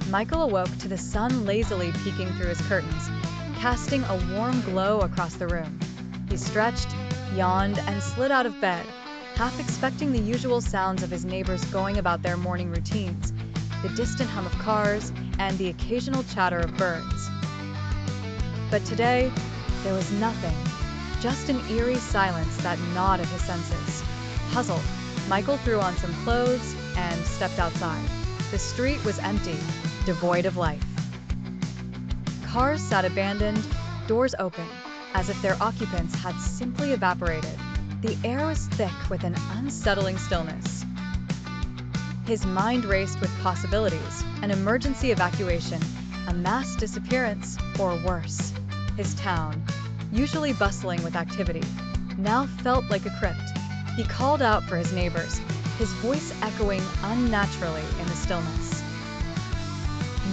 Michael awoke to the sun lazily peeking through his curtains, casting a warm glow across the room. He stretched, yawned, and slid out of bed, half expecting the usual sounds of his neighbors going about their morning routines, the distant hum of cars, and the occasional chatter of birds. But today, there was nothing, just an eerie silence that gnawed at his senses. Puzzled, Michael threw on some clothes and stepped outside. The street was empty, devoid of life. Cars sat abandoned, doors open, as if their occupants had simply evaporated. The air was thick with an unsettling stillness. His mind raced with possibilities: an emergency evacuation, a mass disappearance, or worse. His town, usually bustling with activity, now felt like a crypt. He called out for his neighbors, his voice echoing unnaturally in the stillness.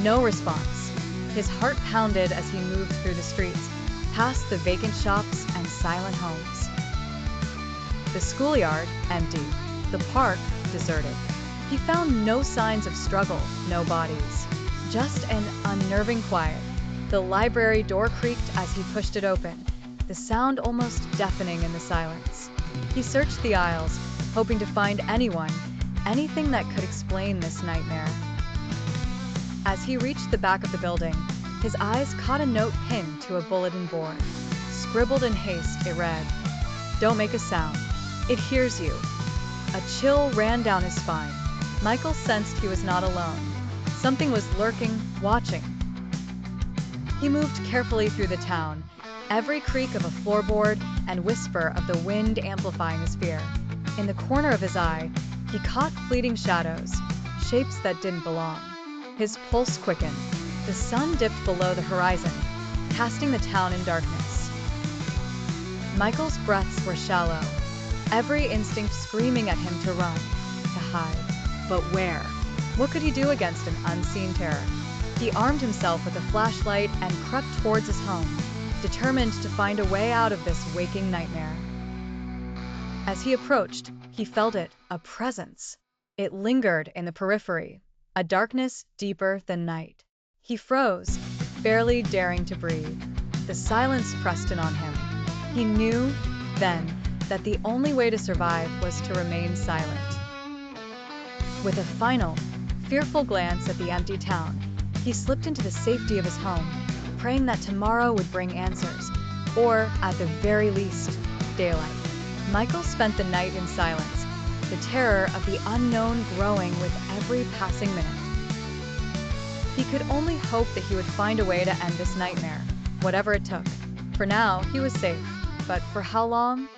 No response. His heart pounded as he moved through the streets, past the vacant shops and silent homes. The schoolyard, empty. The park, deserted. He found no signs of struggle, no bodies. Just an unnerving quiet. The library door creaked as he pushed it open, the sound almost deafening in the silence. He searched the aisles, hoping to find anything that could explain this nightmare. As he reached the back of the building, his eyes caught a note pinned to a bulletin board. Scribbled in haste, it read, "Don't make a sound. It hears you." A chill ran down his spine. Michael sensed he was not alone. Something was lurking, watching. He moved carefully through the town, every creak of a floorboard and whisper of the wind amplifying his fear. In the corner of his eye, he caught fleeting shadows, shapes that didn't belong. His pulse quickened. The sun dipped below the horizon, casting the town in darkness. Michael's breaths were shallow, every instinct screaming at him to run, to hide. But where? What could he do against an unseen terror? He armed himself with a flashlight and crept towards his home, determined to find a way out of this waking nightmare. As he approached, he felt it, a presence. It lingered in the periphery, a darkness deeper than night. He froze, barely daring to breathe. The silence pressed in on him. He knew, then, that the only way to survive was to remain silent. With a final, fearful glance at the empty town, he slipped into the safety of his home, praying that tomorrow would bring answers, or, at the very least, daylight. Michael spent the night in silence, the terror of the unknown growing with every passing minute. He could only hope that he would find a way to end this nightmare, whatever it took. For now, he was safe, but for how long?